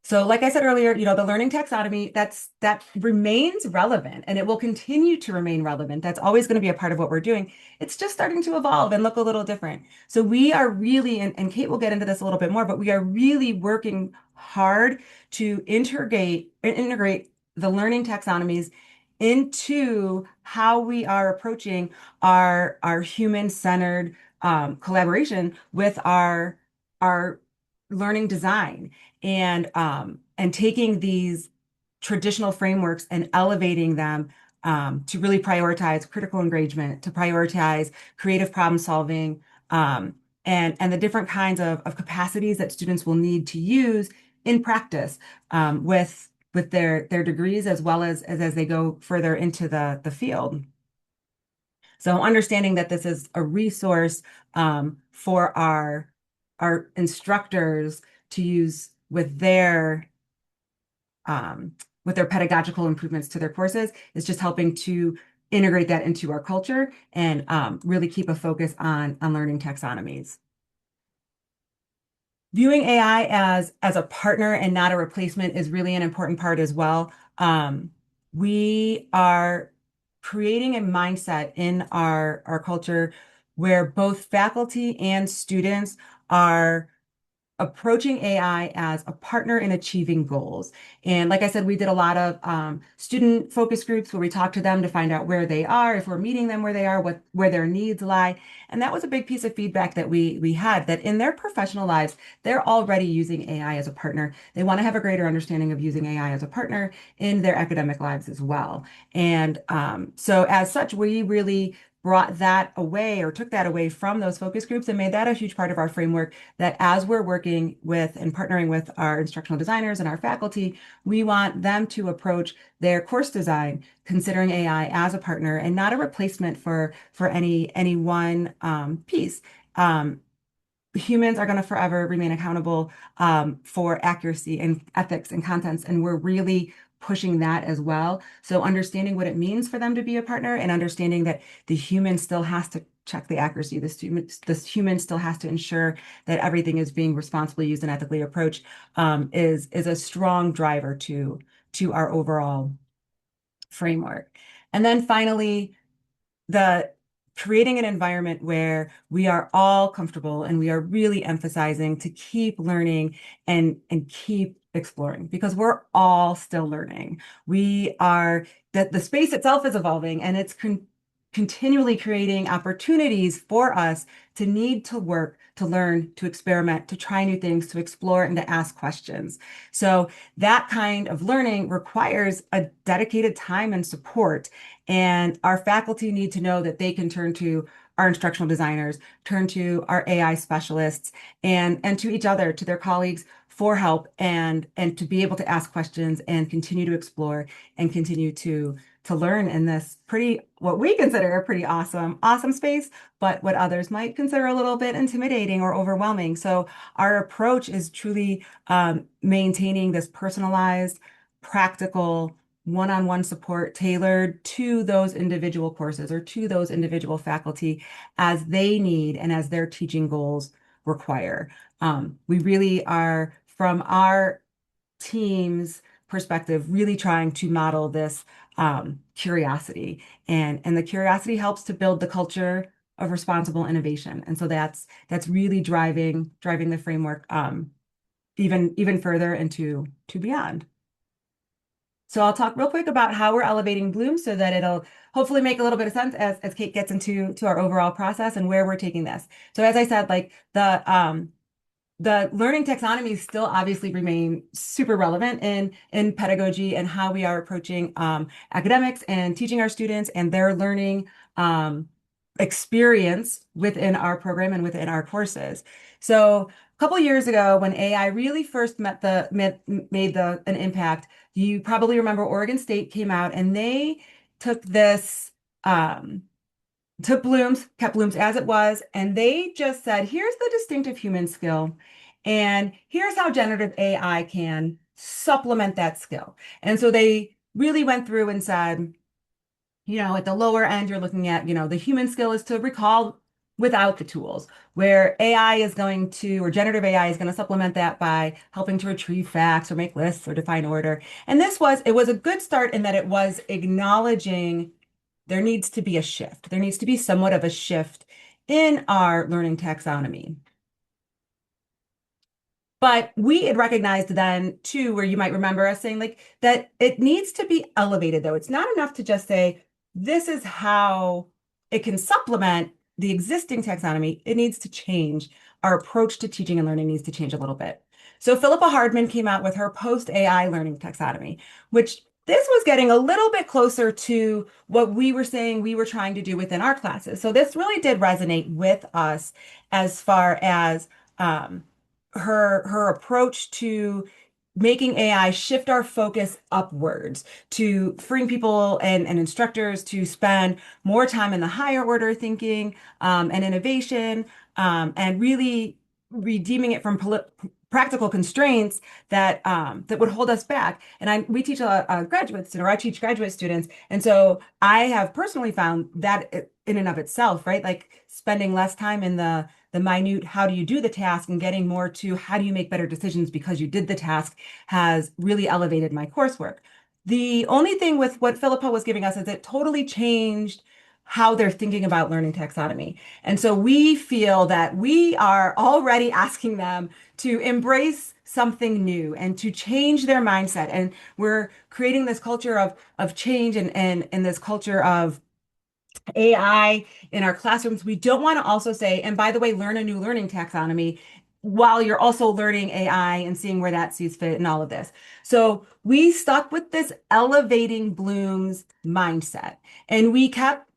So like I said earlier, the learning taxonomy, that remains relevant and it will continue to remain relevant. That's always going to be a part of what we're doing. It's just starting to evolve and look a little different. So we are really, and Kate will get into this a little bit more, but we are really working hard to integrate the learning taxonomies into how we are approaching our human-centered collaboration with our learning design and taking these traditional frameworks and elevating them to really prioritize critical engagement, to prioritize creative problem solving, and the different kinds of capacities that students will need to use in practice with their degrees as well as they go further into the field. So understanding that this is a resource for our instructors to use with their pedagogical improvements to their courses is just helping to integrate that into our culture and really keep a focus on learning taxonomies. Viewing AI as a partner and not a replacement is really an important part as well. We are creating a mindset in our culture where both faculty and students are approaching AI as a partner in achieving goals. And like I said, we did a lot of student focus groups where we talked to them to find out where they are, if we're meeting them where they are, where their needs lie. And that was a big piece of feedback that we had, that in their professional lives, they're already using AI as a partner. They want to have a greater understanding of using AI as a partner in their academic lives as well. And so as such, we really brought that away or took that away from those focus groups and made that a huge part of our framework, that as we're working with and partnering with our instructional designers and our faculty, we want them to approach their course design considering AI as a partner and not a replacement for any one piece. Humans are going to forever remain accountable for accuracy and ethics and contents, and we're really pushing that as well. So understanding what it means for them to be a partner and understanding that the human still has to check the accuracy. This human still has to ensure that everything is being responsibly used and ethically approached is a strong driver to our overall framework. And then finally, the creating an environment where we are all comfortable and we are really emphasizing to keep learning and keep exploring, because we're all still learning. We are that the space itself is evolving and it's continually creating opportunities for us to need to work, to learn, to experiment, to try new things, to explore, and to ask questions. So that kind of learning requires a dedicated time and support. And our faculty need to know that they can turn to our instructional designers, turn to our AI specialists, and to each other, to their colleagues for help and to be able to ask questions and continue to explore and continue to learn in this what we consider a pretty awesome space, but what others might consider a little bit intimidating or overwhelming. So our approach is truly maintaining this personalized, practical, one-on-one support tailored to those individual courses or to those individual faculty as they need and as their teaching goals require. We really are, from our team's perspective, really trying to model this curiosity, and the curiosity helps to build the culture of responsible innovation. And so that's really driving the framework even further and to beyond. So I'll talk real quick about how we're elevating Bloom so that it'll hopefully make a little bit of sense as Kate gets into our overall process and where we're taking this. So as I said, like the learning taxonomies still obviously remain super relevant in pedagogy and how we are approaching academics and teaching our students and their learning experience within our program and within our courses. So a couple years ago, when AI really first made an impact, you probably remember Oregon State came out and they took this took Bloom's, kept Bloom's as it was, and they just said, here's the distinctive human skill, and here's how generative AI can supplement that skill. And so they really went through and said, at the lower end, you're looking at, the human skill is to recall without the tools, where AI is going to, or generative AI is going to supplement that by helping to retrieve facts or make lists or define order. And it was a good start in that it was acknowledging there needs to be a shift. There needs to be somewhat of a shift in our learning taxonomy. But we had recognized then too, where you might remember us saying like that it needs to be elevated though. It's not enough to just say, this is how it can supplement the existing taxonomy. It needs to change. Our approach to teaching and learning needs to change a little bit. So Philippa Hardman came out with her post-AI learning taxonomy, which this was getting a little bit closer to what we were saying we were trying to do within our classes. So this really did resonate with us as far as her approach to making AI shift our focus upwards, to freeing people and instructors to spend more time in the higher order thinking and innovation, and really redeeming it from practical constraints that would hold us back. And we teach a graduate student, or I teach graduate students, and so I have personally found that in and of itself, right? Like spending less time in the minute, how do you do the task, and getting more to how do you make better decisions because you did the task has really elevated my coursework. The only thing with what Philippa was giving us is it totally changed how they're thinking about learning taxonomy. And so we feel that we are already asking them to embrace something new and to change their mindset. And we're creating this culture of change and this culture of AI in our classrooms. We don't want to also say, and by the way, learn a new learning taxonomy while you're also learning AI and seeing where that sees fit and all of this. So we stuck with this elevating Bloom's mindset, and we kept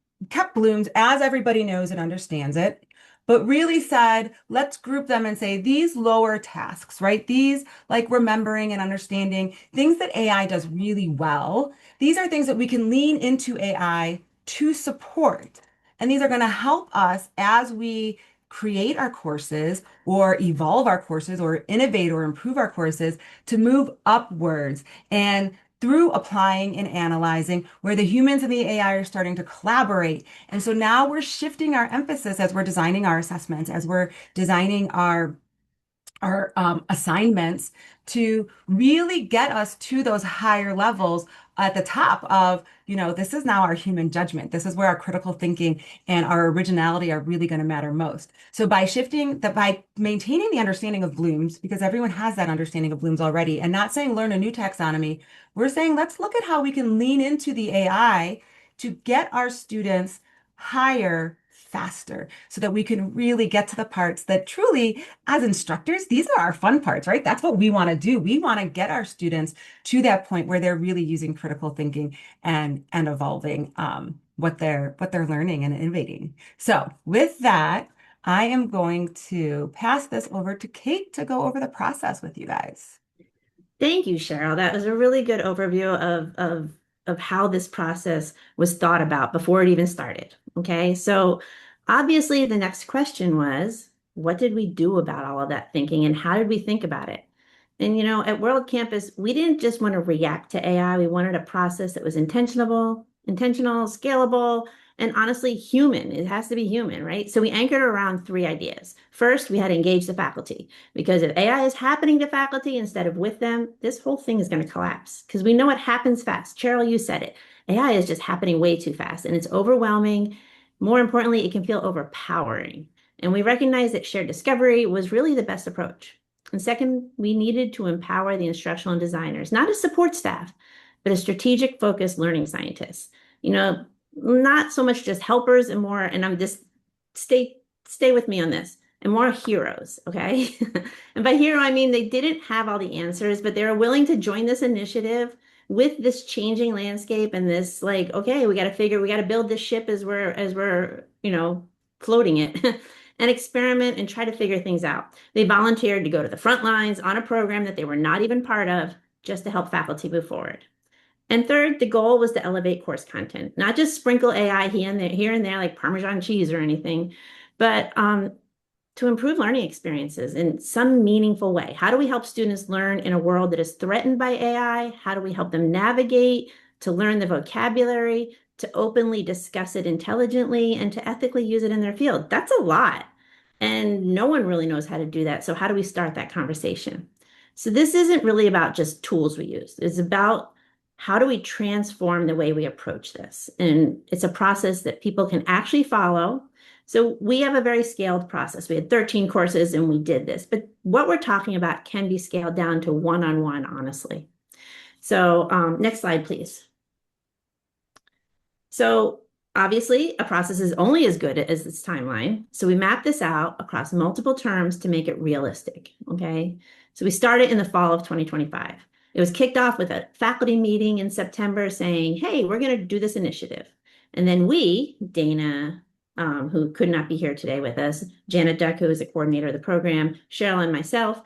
Bloom's as everybody knows and understands it, but really said, let's group them and say these lower tasks, right? These like remembering and understanding things that AI does really well. These are things that we can lean into AI to support. And these are going to help us as we create our courses or evolve our courses or innovate or improve our courses to move upwards and through applying and analyzing where the humans and the AI are starting to collaborate. And so now we're shifting our emphasis as we're designing our assessments, as we're designing our assignments to really get us to those higher levels at the top of, this is now our human judgment. This is where our critical thinking and our originality are really going to matter most. So by maintaining the understanding of Bloom's, because everyone has that understanding of Bloom's already, and not saying learn a new taxonomy, we're saying let's look at how we can lean into the AI to get our students higher faster so that we can really get to the parts that truly, as instructors, these are our fun parts, right? That's what we want to do. We want to get our students to that point where they're really using critical thinking and evolving what they're learning and innovating. So with that, I am going to pass this over to Kate to go over the process with you guys. Thank you, Cheryl. That was a really good overview of how this process was thought about before it even started. Okay, so obviously the next question was, what did we do about all of that thinking and how did we think about it? And at World Campus, we didn't just want to react to AI. We wanted a process that was intentional, scalable, and honestly human. It has to be human, right? So we anchored around 3 ideas. First, we had to engage the faculty, because if AI is happening to faculty instead of with them, this whole thing is going to collapse, because we know it happens fast. Cheryl, you said it. AI is just happening way too fast, and it's overwhelming. More importantly, it can feel overpowering. And we recognized that shared discovery was really the best approach. And second, we needed to empower the instructional designers, not as support staff, but a strategic focused learning scientist. You know, not so much just helpers and more, and I'm just stay with me on this, and more heroes, okay? And by hero, I mean they didn't have all the answers, but they were willing to join this initiative with this changing landscape and this like, okay, we got to build this ship as we're, you know, floating it and experiment and try to figure things out. They volunteered to go to the front lines on a program that they were not even part of just to help faculty move forward. And third, the goal was to elevate course content, not just sprinkle AI here and there like Parmesan cheese or anything, but to improve learning experiences in some meaningful way. How do we help students learn in a world that is threatened by AI? How do we help them navigate to learn the vocabulary, to openly discuss it intelligently, and to ethically use it in their field? That's a lot. And no one really knows how to do that. So how do we start that conversation? So this isn't really about just tools we use. It's about how do we transform the way we approach this? And it's a process that people can actually follow. So we have a very scaled process. We had 13 courses and we did this, but what we're talking about can be scaled down to one-on-one, honestly. So next slide, please. So obviously a process is only as good as its timeline. So we map this out across multiple terms to make it realistic, okay? So we started in the fall of 2025. It was kicked off with a faculty meeting in September saying, hey, we're going to do this initiative. And then we, Dana, who could not be here today with us, Janet Duck, who is the coordinator of the program, Cheryl and myself,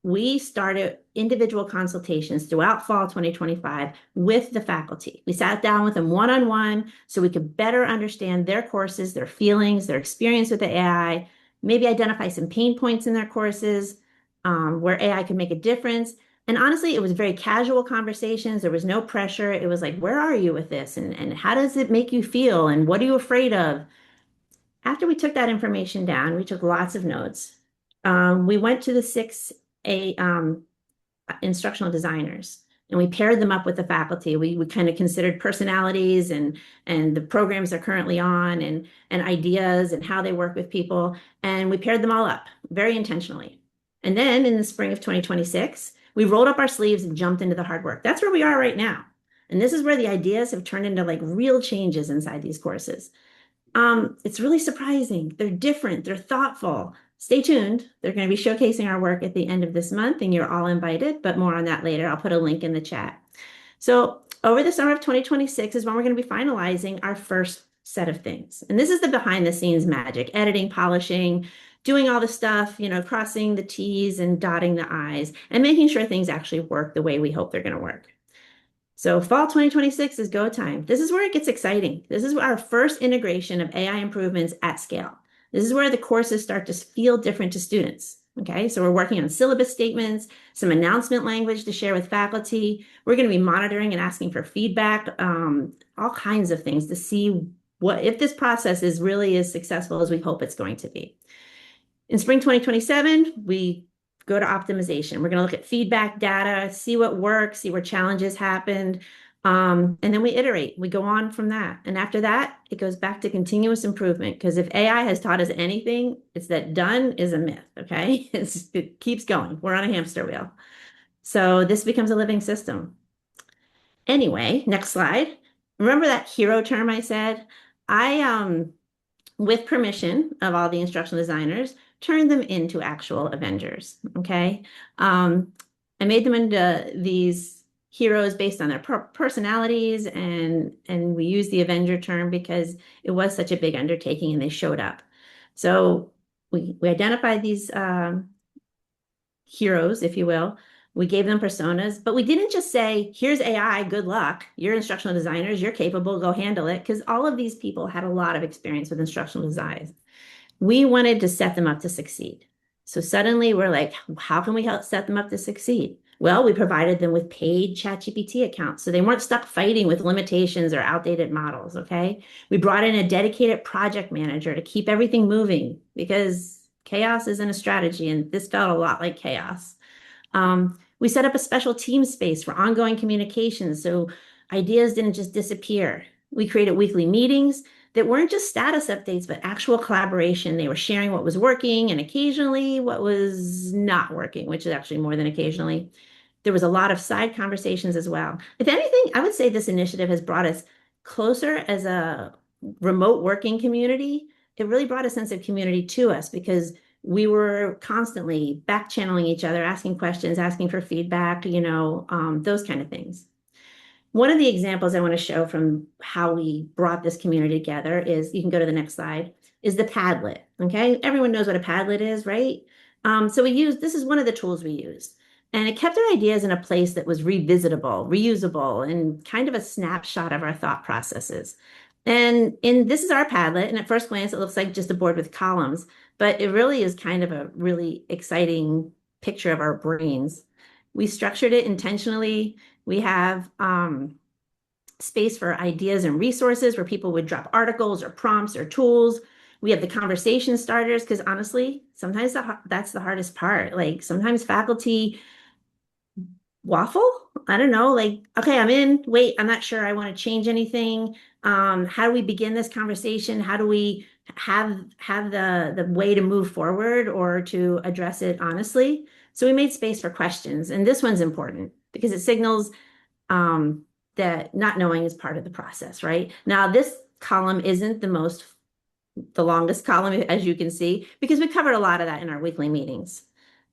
we started individual consultations throughout fall 2025 with the faculty. We sat down with them one-on-one so we could better understand their courses, their feelings, their experience with the AI, maybe identify some pain points in their courses where AI could make a difference. And honestly, it was very casual conversations. There was no pressure. It was like, where are you with this? And how does it make you feel? And what are you afraid of? After we took that information down, we took lots of notes. We went to the six instructional designers and we paired them up with the faculty. We kind of considered personalities and the programs they're currently on and ideas and how they work with people. And we paired them all up very intentionally. And then in the spring of 2026, we rolled up our sleeves and jumped into the hard work. That's where we are right now. And this is where the ideas have turned into like real changes inside these courses. It's really surprising. They're different. They're thoughtful. Stay tuned. They're going to be showcasing our work at the end of this month, and you're all invited, but more on that later. I'll put a link in the chat. So over the summer of 2026 is when we're going to be finalizing our first set of things. And this is the behind the scenes magic, editing, polishing, doing all the stuff, you know, crossing the T's and dotting the I's and making sure things actually work the way we hope they're going to work. So fall 2026 is go time. This is where it gets exciting. This is our first integration of AI improvements at scale. This is where the courses start to feel different to students. Okay, so we're working on syllabus statements, some announcement language to share with faculty. We're going to be monitoring and asking for feedback, all kinds of things to see what if this process is really as successful as we hope it's going to be. In spring 2027, we go to optimization. We're going to look at feedback data, see what works, see where challenges happened, and then we iterate. We go on from that. And after that, it goes back to continuous improvement. Because if AI has taught us anything, it's that done is a myth, okay? It keeps going. We're on a hamster wheel. So this becomes a living system. Anyway, next slide. Remember that hero term I said? I, with permission of all the instructional designers, turned them into actual Avengers, okay? I made them into these heroes based on their personalities, and we use the Avenger term because it was such a big undertaking and they showed up. So we identified these heroes, if you will. We gave them personas, but we didn't just say, here's AI, good luck. You're instructional designers, you're capable, go handle it, because all of these people had a lot of experience with instructional design. We wanted to set them up to succeed. So suddenly we're like, how can we help set them up to succeed? Well, we provided them with paid ChatGPT accounts, so they weren't stuck fighting with limitations or outdated models, okay? We brought in a dedicated project manager to keep everything moving because chaos isn't a strategy, and this felt a lot like chaos. We set up a special team space for ongoing communications so ideas didn't just disappear. We created weekly meetings that weren't just status updates, but actual collaboration. They were sharing what was working and occasionally what was not working, which is actually more than occasionally. There was a lot of side conversations as well. If anything, I would say this initiative has brought us closer as a remote working community. It really brought a sense of community to us because we were constantly back channeling each other, asking questions, asking for feedback, those kind of things. One of the examples I want to show from how we brought this community together is, you can go to the next slide, is the Padlet. Okay, everyone knows what a Padlet is, right? So this is one of the tools we used. And it kept our ideas in a place that was revisitable, reusable, and kind of a snapshot of our thought processes. And this is our Padlet, and at first glance, it looks like just a board with columns, but it really is kind of a really exciting picture of our brains. We structured it intentionally. We have space for ideas and resources where people would drop articles or prompts or tools. We have the conversation starters, because honestly, sometimes that's the hardest part. Like sometimes faculty waffle. I don't know, like, okay, I'm in, wait, I'm not sure I want to change anything. How do we begin this conversation? How do we have the way to move forward or to address it honestly? So we made space for questions. And this one's important because it signals that not knowing is part of the process, right? Now, this column isn't the longest column, as you can see, because we covered a lot of that in our weekly meetings.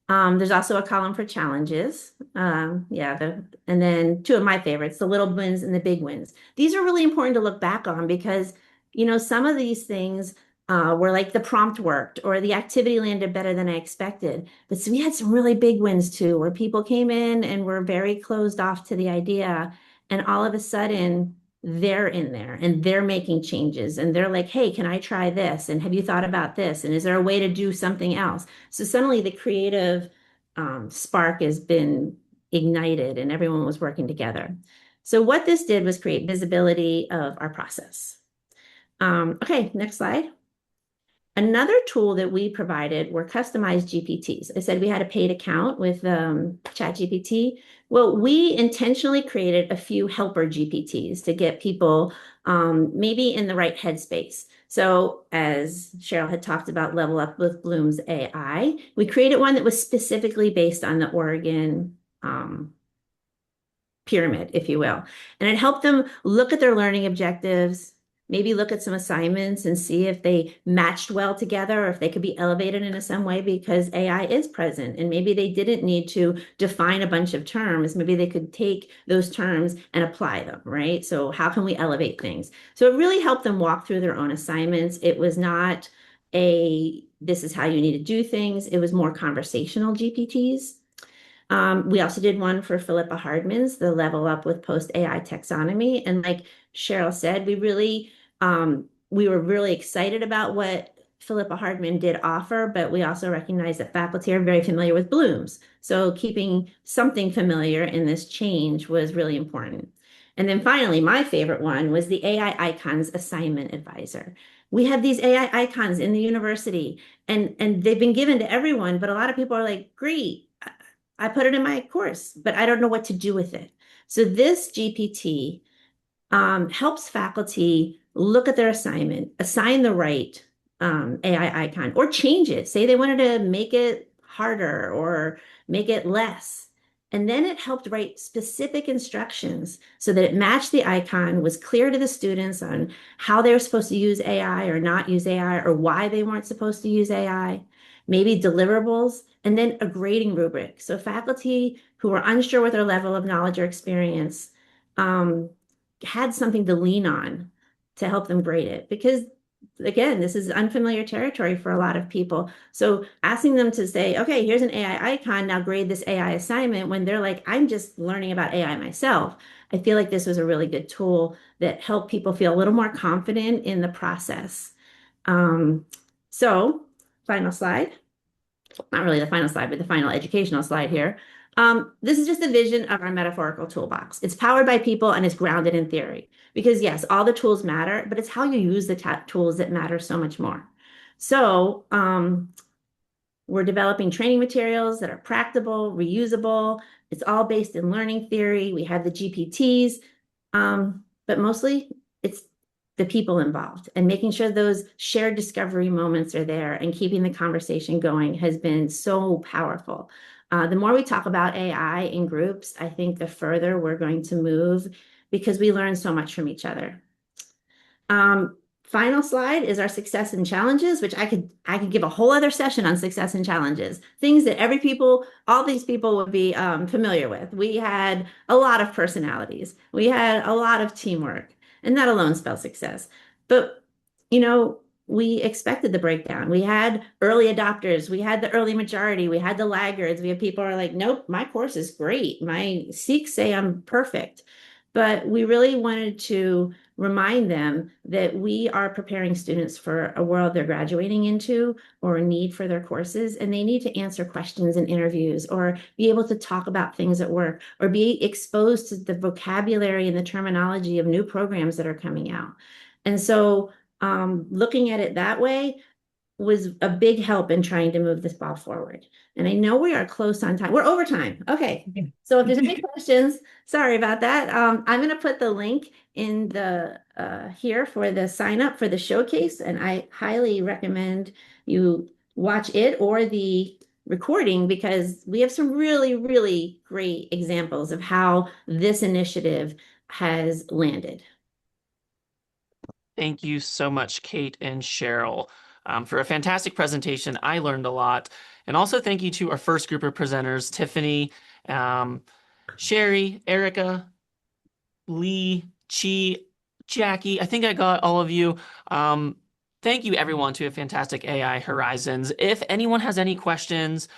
There's also a column for challenges. And then two of my favorites, the little wins and the big wins. These are really important to look back on because, some of these things were like the prompt worked or the activity landed better than I expected. But so we had some really big wins too, where people came in and were very closed off to the idea. And all of a sudden, they're in there and they're making changes and they're like, hey, can I try this? And have you thought about this? And is there a way to do something else? So suddenly the creative spark has been ignited and everyone was working together. So what this did was create visibility of our process. Okay, next slide. Another tool that we provided were customized GPTs. I said we had a paid account with ChatGPT. Well, we intentionally created a few helper GPTs to get people maybe in the right headspace. So as Cheryl had talked about Level Up with Bloom's AI, we created one that was specifically based on the Oregon pyramid, if you will. And it helped them look at their learning objectives, maybe look at some assignments and see if they matched well together or if they could be elevated in some way because AI is present. And maybe they didn't need to define a bunch of terms. Maybe they could take those terms and apply them, right? So how can we elevate things? So it really helped them walk through their own assignments. It was not this is how you need to do things. It was more conversational GPTs. We also did one for Philippa Hardman's, the Level Up with Post AI Taxonomy. And like Cheryl said, we were really excited about what Philippa Hardman did offer, but we also recognize that faculty are very familiar with Bloom's. So keeping something familiar in this change was really important. And then finally, my favorite one was the AI Icons Assignment Advisor. We have these AI icons in the university and they've been given to everyone, but a lot of people are like, great, I put it in my course, but I don't know what to do with it. So this GPT helps faculty look at their assignment, assign the right AI icon, or change it. Say they wanted to make it harder or make it less. And then it helped write specific instructions so that it matched the icon, was clear to the students on how they were supposed to use AI or not use AI, or why they weren't supposed to use AI, maybe deliverables, and then a grading rubric. So faculty who were unsure with their level of knowledge or experience had something to lean on to help them grade it. Because again, this is unfamiliar territory for a lot of people. So asking them to say, okay, here's an AI icon, now grade this AI assignment when they're like, I'm just learning about AI myself. I feel like this was a really good tool that helped people feel a little more confident in the process. So final slide. Not really the final slide, but the final educational slide here. This is just a vision of our metaphorical toolbox. It's powered by people and it's grounded in theory. Because yes, all the tools matter, but it's how you use the tools that matter so much more. So we're developing training materials that are practical, reusable. It's all based in learning theory. We have the GPTs, but mostly it's the people involved and making sure those shared discovery moments are there and keeping the conversation going has been so powerful. The more we talk about AI in groups, I think the further we're going to move because we learn so much from each other. Final slide is our success and challenges, which I could give a whole other session on success and challenges, things that all these people would be familiar with. We had a lot of personalities. We had a lot of teamwork, and that alone spells success. But, we expected the breakdown. We had early adopters. We had the early majority. We had the laggards. We have people who are like, nope, my course is great. My Sikhs say I'm perfect. But we really wanted to remind them that we are preparing students for a world they're graduating into or a need for their courses, and they need to answer questions in interviews or be able to talk about things at work or be exposed to the vocabulary and the terminology of new programs that are coming out. And so looking at it that way was a big help in trying to move this ball forward. And I know we are close on time. We're over time. Okay. So if there's any questions, sorry about that. I'm going to put the link in the here for the sign up for the showcase. And I highly recommend you watch it or the recording because we have some really, really great examples of how this initiative has landed. Thank you so much, Kate and Cheryl, for a fantastic presentation. I learned a lot. And also thank you to our first group of presenters, Tiffany, Sherry, Erica, Lee, Chi, Jackie. I think I got all of you. Thank you, everyone, to a fantastic AI Horizons. If anyone has any questions,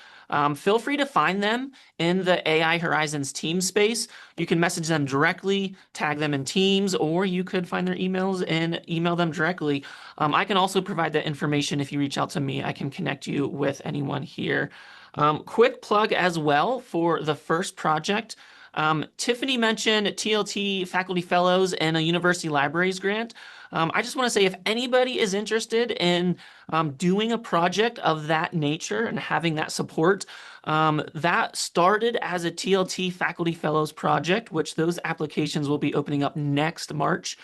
feel free to find them in the AI Horizons team space. You can message them directly, tag them in Teams, or you could find their emails and email them directly. I can also provide that information if you reach out to me. I can connect you with anyone here. Quick plug as well for the first project. Tiffany mentioned TLT Faculty Fellows and a University Libraries grant. I just want to say if anybody is interested in doing a project of that nature and having that support, that started as a TLT Faculty Fellows project, which those applications will be opening up next March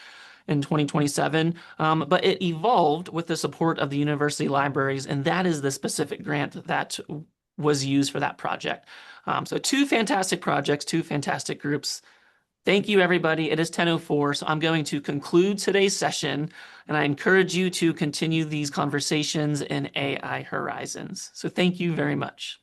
in 2027. But it evolved with the support of the university libraries, and that is the specific grant that was used for that project. So two fantastic projects, two fantastic groups. Thank you, everybody. It is 10:04, so I'm going to conclude today's session, and I encourage you to continue these conversations in AI Horizons. So thank you very much.